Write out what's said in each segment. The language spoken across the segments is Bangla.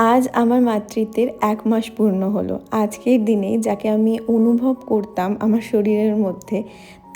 আজ আমার মাতৃত্বের ১ মাস পূর্ণ হলো। আজকের দিনে যাকে আমি অনুভব করতাম আমার শরীরের মধ্যে,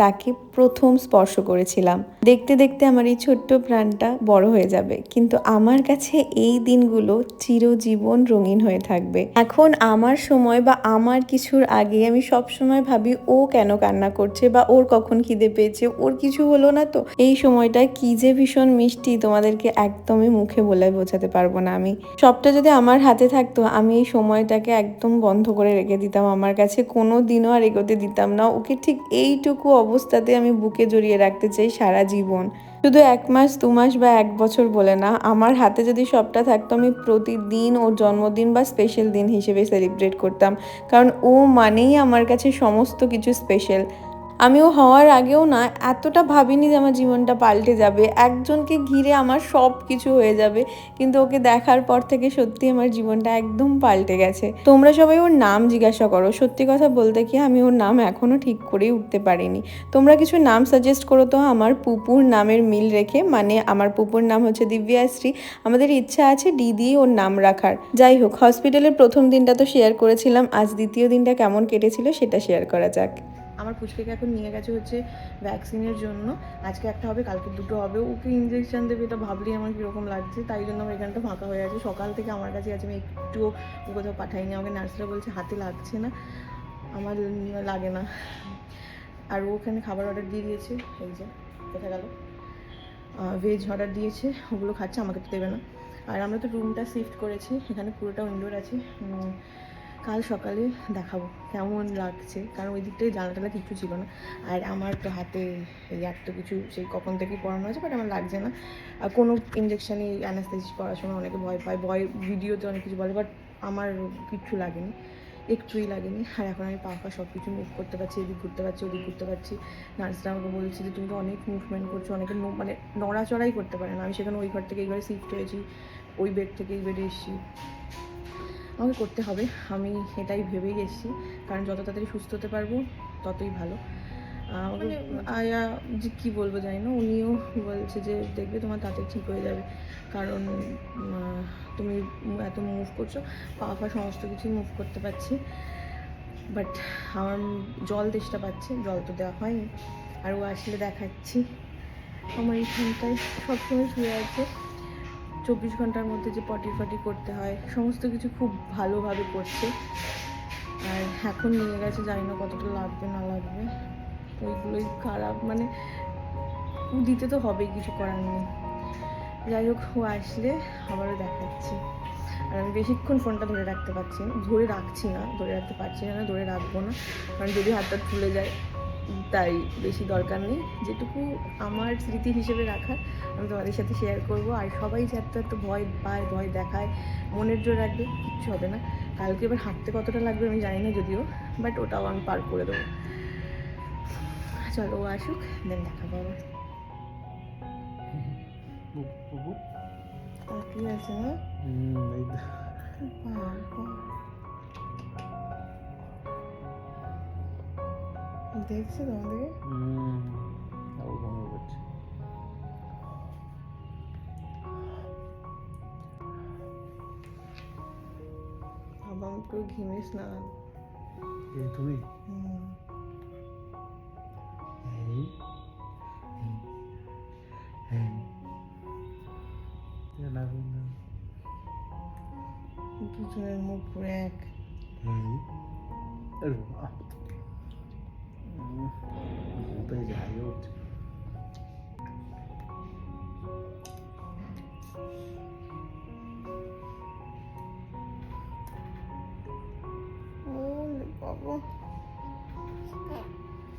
তাকে প্রথম স্পর্শ করেছিলাম। দেখতে দেখতে আমার এই ছোট্ট প্রাণটা বড় হয়ে যাবে, কিন্তু আমার কাছে এই দিনগুলো চিরজীবন রঙিন হয়ে থাকবে। এখন আমার সময় বা আমার কিছুর আগে আমি সবসময় ভাবি ও কেন কান্না করছে, বা ওর কখন খিদে পেয়েছে, ওর কিছু হলো না তো। এই সময়টা কি যে ভীষণ মিষ্টি, তোমাদেরকে একদমই মুখে বলে বোঝাতে পারবো না আমি। সবটা যদি আমার হাতে থাকতো, আমি এই সময়টাকে একদম বন্ধ করে রেখে দিতাম আমার কাছে, কোনো দিনও আর এগোতে দিতাম না। ওকে ঠিক এইটুকু অবস্থাতে আমি বুকে জড়িয়ে রাখতে চাই সারা জীবন। শুধু ১ মাস ২ মাস বা ১ বছর বলে না, আমার হাতে যদি সবটা থাকতো, আমি প্রতিদিন ওর জন্মদিন বা স্পেশাল দিন হিসেবে সেলিব্রেট করতাম। কারণ ও মানেই আমার কাছে সমস্ত কিছু স্পেশাল। আমিও হওয়ার আগেও না এতটা ভাবিনি যে আমার জীবনটা পাল্টে যাবে, একজনকে ঘিরে আমার সব কিছু হয়ে যাবে। কিন্তু ওকে দেখার পর থেকে সত্যি আমার জীবনটা একদম পাল্টে গেছে। তোমরা সবাই ওর নাম জিজ্ঞাসা করো, সত্যি কথা বলতে কি আমি ওর নাম এখনও ঠিক করেই উঠতে পারিনি। তোমরা কিছু নাম সাজেস্ট করো তো আমার পুপুর নামের মিল রেখে, মানে আমার পুপুর নাম হচ্ছে দিব্যাশ্রী। আমাদের ইচ্ছা আছে ডি দিয়ে ওর নাম রাখার। যাই হোক, হসপিটালের প্রথম দিনটা তো শেয়ার করেছিলাম, আজ দ্বিতীয় দিনটা কেমন কেটেছিল সেটা শেয়ার করা যাক। আমার পুচকেকে এখন নিয়ে গেছে হচ্ছে ভ্যাকসিনের জন্য। আজকে একটা হবে, কালকে দুটো হবে। ওকে ইঞ্জেকশন দেবে, এটা ভাবলেই আমার কীরকম লাগছে। তাই জন্য আমার এখানটা ফাঁকা হয়ে আছে। সকাল থেকে আমার কাছে আছে, আমি একটুও কোথাও পাঠাইনি। আমাকে নার্সরা বলছে হাতে লাগছে না, আমার লাগে না। আর ওখানে খাবার অর্ডার দিয়ে দিয়েছে, এই যে কোথায় গেল, ভেজ অর্ডার দিয়েছে, ওগুলো খাচ্ছে, আমাকে তো দেবে না। আর আমরা তো রুমটা শিফট করেছি, এখানে পুরোটা উইন্ডোর আছে। কাল সকালে দেখাবো কেমন লাগছে, কারণ ওই দিকটাই জানাটালা কিছু ছিল না। আর আমার তো হাতে এই এত কিছু সেই কখন থেকেই পড়ানো আছে, বাট আমার লাগছে না। আর কোনো ইঞ্জেকশানই অ্যানাস্থেসিস করার সময় অনেকে ভয় পায়, ভিডিওতে অনেক কিছু বলে, বাট আমার কিচ্ছু লাগেনি, একটুই লাগেনি। আর এখন আমি পাখা সব কিছু মুভ করতে পারছি, এদিক ঘুরতে পারছি, ওদিক ঘুরতে পারছি। নার্সরা আমাকে বলছে যে তুমি তো অনেক মুভমেন্ট করছো, অনেকে মানে নড়াচড়াই করতে পারে না। আমি সেখানে ওই ঘর থেকে এই ঘরে শিফট হয়েছি, ওই বেড থেকে এই বেডে এসেছি, আমাকে করতে হবে। আমি এটাই ভেবেই এসেছি, কারণ যত তাড়াতাড়ি সুস্থ হতে পারবো ততই ভালো। মানে আয়া যে কী বলবো জানি না, উনিও বলছে যে দেখবে তোমার তাড়াতাড়ি ঠিক হয়ে যাবে, কারণ তুমি এত মুভ করছো, পা ফা সমস্ত কিছুই মুভ করতে পারছি। বাট আমার জল তেষ্টা পাচ্ছে, জল তো দেওয়া হয়নি। আর ও আসলে দেখাচ্ছি। আমার এইখানটায় সবসময় শুয়ে আছে, ২৪ ঘন্টার মধ্যে যে পটি ফটি করতে হয় সমস্ত কিছু খুব ভালোভাবে করছে। আর এখন নিয়ে গেছে, জানি না কতটা লাগবে না লাগবে, ওইগুলোই খারাপ, মানে দিতে তো হবেই, কিছু করার নেই। যাই হোক, ও আসলে আবারও দেখাচ্ছি। আর আমি বেশিক্ষণ ফোনটা ধরে রাখতে পারছি না, ধরে রাখছি না, ধরে রাখতে পারছি না, ধরে রাখবো না, কারণ যদি হাতটা তুলে যায়, তাই বেশি দরকার নেই। যেটুকু আমার স্মৃতি হিসেবে রাখার আমি তোমাদের সাথে শেয়ার করবো। আর সবাই যে এত ভয় পায়, ভয় দেখায়, মনের জোর রাখবে, কিচ্ছু হবে না। কালকে এবার হাঁটতে কতটা লাগবে আমি জানি না যদিও, বাট ওটাও আমি পার করে দেবো। চলো ও আসুক, দেন দেখাবো আবার। তাকিয়ে আছে না, দেখছে তোমাদেরকে। বাবা একটু ঘিমিস না তুমি দুজনের মুখ পুরো এক। যাই হচ্ছে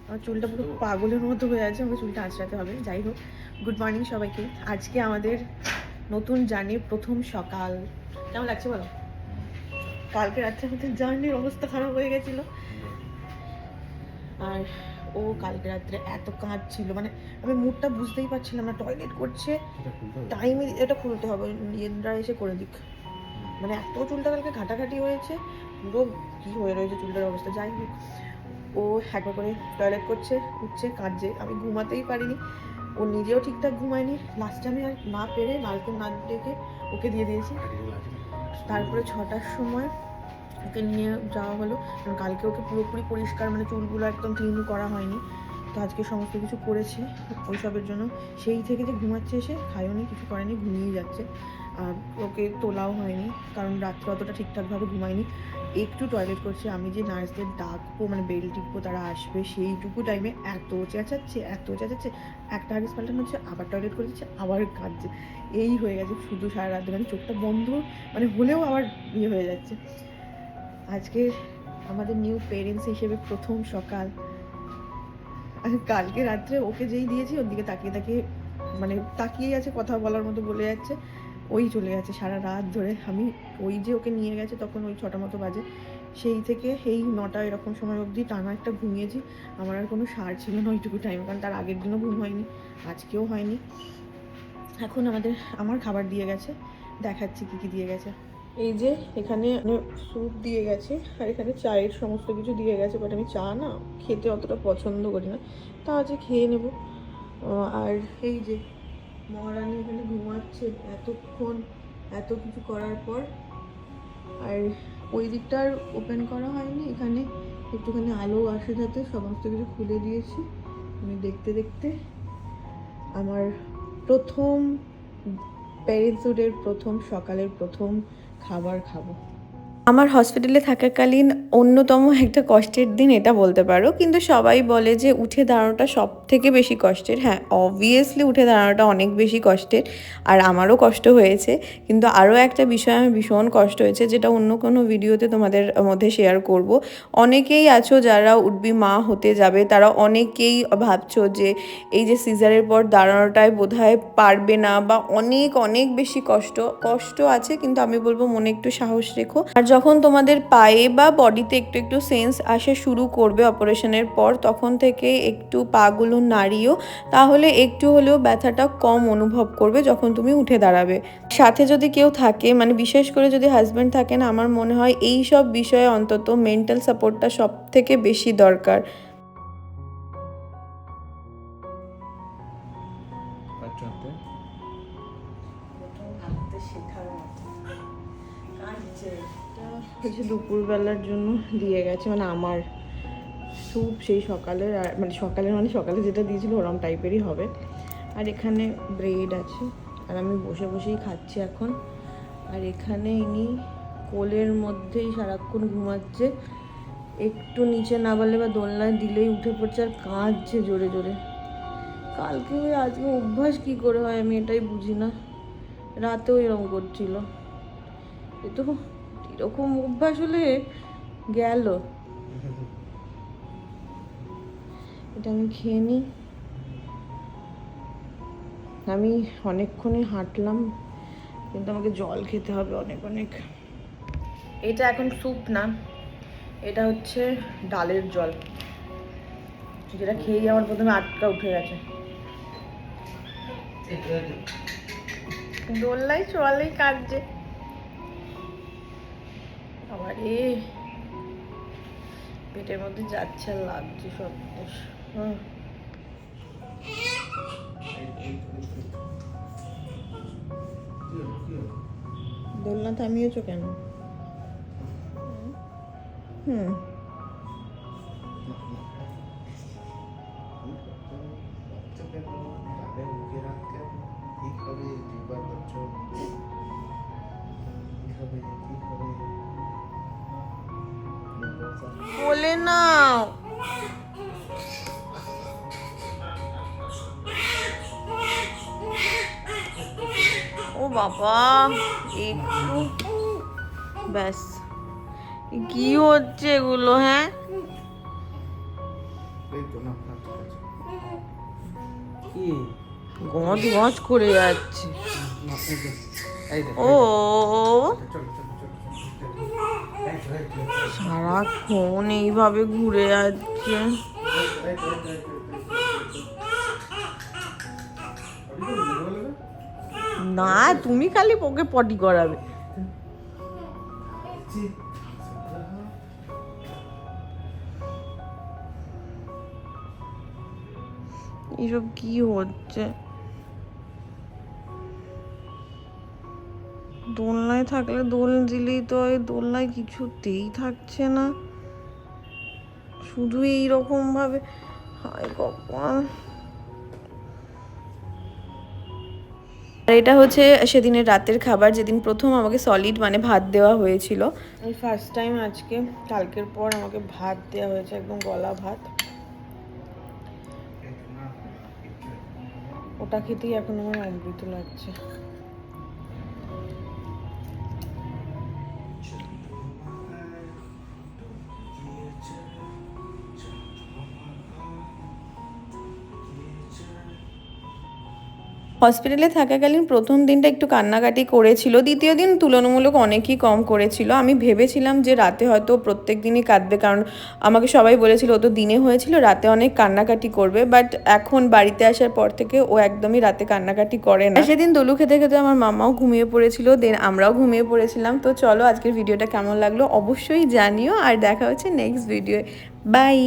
আমার চুলটা পুরো পাগলের মতো হয়ে আছে, আমাকে চুলটা আঁচড়াতে হবে। যাই হোক, গুড মর্নিং সবাইকে। আজকে আমাদের নতুন জার্নির প্রথম সকাল। কেমন লাগছে বলো? কালকে রাত্রে আমাদের জার্নির অবস্থা খারাপ হয়ে গেছিলো। আর ও কালকে রাত্রে এত কাঁদছিল, মানে আমি মুডটা বুঝতেই পারছিলাম না। টয়লেট করছে টাইমে, এটা খুলতে হবে, ইয়েনরা এসে করে দিক। মানে এত চুলটা কালকে ঘাটাঘাটি হয়েছে, পুরো কী হয়ে রয়েছে চুলটার অবস্থা। যাই হোক, ও একবার করে টয়লেট করছে, উঠছে, কাঁদছে, আমি ঘুমাতেই পারিনি। ও নিজেও ঠিকঠাক ঘুমায়নি। লাস্টে আমি আর না পেরে নারকেল না ডেকে ওকে দিয়ে দিয়েছি। তারপরে 6টার সময় ওকে নিয়ে যাওয়া হলো, কারণ কালকে ওকে পুরোপুরি পরিষ্কার মানে চুলগুলো একদম ক্লিন করা হয়নি, তো আজকে সমস্ত কিছু করেছি ওইসবের জন্য। সেই থেকে যে ঘুমাচ্ছে, এসে খায়ও নি, কিছু করেনি, ঘুমিয়ে যাচ্ছে। আর ওকে তোলাও হয়নি, কারণ রাত্রে অতটা ঠিকঠাকভাবে ঘুমায়নি। একটু টয়লেট করছে, আমি যে নার্সদের ডাকবো মানে বেল টিপবো তারা আসবে, সেইটুকু টাইমে এত চেঁচাচ্ছে, একটা আগে পাল্টানো হচ্ছে, আবার টয়লেট করে দিচ্ছে, আবার কাঁদছে। এই হয়ে গেছে শুধু সারা রাত, মানে চোখটা বন্ধ মানে হলেও আবার ইয়ে হয়ে যাচ্ছে। আজকে আমাদের নিউ পেরেন্টস হিসেবে প্রথম সকাল। কালকে রাত্রে ওকে যেই দিয়েছি ওর দিকে তাকিয়ে মানে তাকিয়েই আছে, কথা বলার মতো বলে যাচ্ছে, ওই চলে গেছে সারা রাত ধরে। আমি ওই যে ওকে নিয়ে গেছে তখন ওই 6টা মতো বাজে, সেই থেকে এই 9টা এরকম সময় অবধি টানা একটা ঘুমিয়েছি। আমার আর কোনো সার ছিল না ওইটুকু টাইম, কারণ তার আগের দিনও ঘুম হয়নি, আজকেও হয়নি। এখন আমার খাবার দিয়ে গেছে, দেখাচ্ছি কী দিয়ে গেছে। এই যে এখানে স্যুপ দিয়ে গেছে, আর এখানে চায়ের সমস্ত কিছু দিয়ে গেছে, বাট আমি চা না খেতে অতটা পছন্দ করি না, তা আজ খেয়ে নেব। আর এই যে মহারানী এখানে ঘুমাচ্ছে এতক্ষণ এত কিছু করার পর। আর ওই দিকটা আর ওপেন করা হয়নি, এখানে একটুখানি আলো আসে যাতে সমস্ত কিছু খুলে দিয়েছি। আমি দেখতে দেখতে আমার প্রথম প্যারেন্টসহুডের প্রথম সকালের প্রথম খাবার খাবো। আমার হসপিটালে থাকাকালীন অন্যতম একটা কষ্টের দিন এটা বলতে পারো, কিন্তু সবাই বলে যে উঠে দাঁড়ানোটা সব থেকে বেশি কষ্টের। হ্যাঁ, অবভিয়াসলি উঠে দাঁড়ানোটা অনেক বেশি কষ্টের, আর আমারও কষ্ট হয়েছে। কিন্তু আরও একটা বিষয় আমার ভীষণ কষ্ট হয়েছে, যেটা অন্য কোনো ভিডিওতে তোমাদের মধ্যে শেয়ার করব। অনেকেই আছো যারা উডবি মা হতে যাবে, তারা অনেকেই ভাবছো যে এই যে সিজারের পর দাঁড়ানোটাই বোধহয় পারবে না, বা অনেক অনেক বেশি কষ্ট আছে, কিন্তু আমি বলবো মনে একটু সাহস রেখো। আর যখন তোমাদের পায়ে বা বডিতে একটু একটু সেন্স আসা শুরু করবে অপারেশনের পর, তখন থেকে একটু পাগুলো নাড়িও, তাহলে একটু হলেও ব্যথাটা কম অনুভব করবে যখন তুমি উঠে দাঁড়াবে। সাথে যদি কেউ থাকে, মানে বিশেষ করে যদি হাজব্যান্ড থাকে না, আমার মনে হয় এই সব বিষয়ে অন্তত মেন্টাল সাপোর্টটা সব থেকে বেশি দরকার। হচ্ছে দুপুরবেলার জন্য দিয়ে গেছে, মানে আমার স্যুপ সেই সকালের, আর মানে সকালে যেটা দিয়েছিল ওরম টাইপেরই হবে। আর এখানে ব্রেড আছে, আর আমি বসে বসেই খাচ্ছি এখন। আর এখানে ইনি কোলের মধ্যেই সারাক্ষণ ঘুমাচ্ছে, একটু নিচে নামালে বা দোলনায় দিলেই উঠে পড়ছে আর কাঁদছে জোরে জোরে। কালকে হয়ে আজকে অভ্যাস কী করে হয় আমি এটাই বুঝি না, রাতেও এরকম করছিল। এ তো এরকম অভ্যাস হলে গেল। এটা আমি খেয়ে নিই। আমি অনেকক্ষণই হাঁটলাম, কিন্তু আমাকে জল খেতে হবে অনেক অনেক। এটা এখন স্যুপ না, এটা হচ্ছে ডালের জল, যেটা খেয়েই আমার প্রথমে আটকা উঠে গেছে। দোলনায় চলেই কাটছে আবার, পেটের মধ্যে যাচ্ছে আর লাগছে সব। দোলনা থামিয়েছো কেন? বলে নাও। ও বাবা, একটু ব্যাস। কি হচ্ছে এগুলো? হ্যাঁ, গজ গজ করে যাচ্ছে। ও সারাক্ষণ এইভাবে ঘুরে যাচ্ছে। না, তুমি খালি ওকে পটি করাবে। এসব কি হচ্ছে? দোলনায় দোলনায় থাকলে দোল দিলেই তো ওই দোলনায় কিছুতেই থাকছে না, শুধু এইরকম ভাবে। হায় ভগবান। আর এটা হচ্ছে সেদিনের রাতের খাবার, যেদিন প্রথম আমাকে সলিড মানে ভাত দেওয়া হয়েছিল। এই ফার্স্ট টাইম আজকে কালকের পর আমাকে ভাত দেওয়া হয়েছে, একদম গলা ভাত। ওটা খেতেই এখন আমার অমৃত লাগছে। হসপিটালে থাকাকালীন প্রথম দিনটা একটু কান্নাকাটি করেছিল, দ্বিতীয় দিন তুলনামূলক অনেকই কম করেছিল। আমি ভেবেছিলাম যে রাতে হয়তো প্রত্যেক দিনই কাঁদবে, কারণ আমাকে সবাই বলেছিল ও তো দিনে হয়েছিল, রাতে অনেক কান্নাকাটি করবে, বাট এখন বাড়িতে আসার পর থেকে ও একদমই রাতে কান্নাকাটি করে না। সেদিন দোলু খেতে খেতে আমার মামাও ঘুমিয়ে পড়েছিল, দেন আমরাও ঘুমিয়ে পড়েছিলাম। তো চলো আজকের ভিডিওটা কেমন লাগলো অবশ্যই জানিও, আর দেখা হচ্ছে নেক্সট ভিডিও। বাই।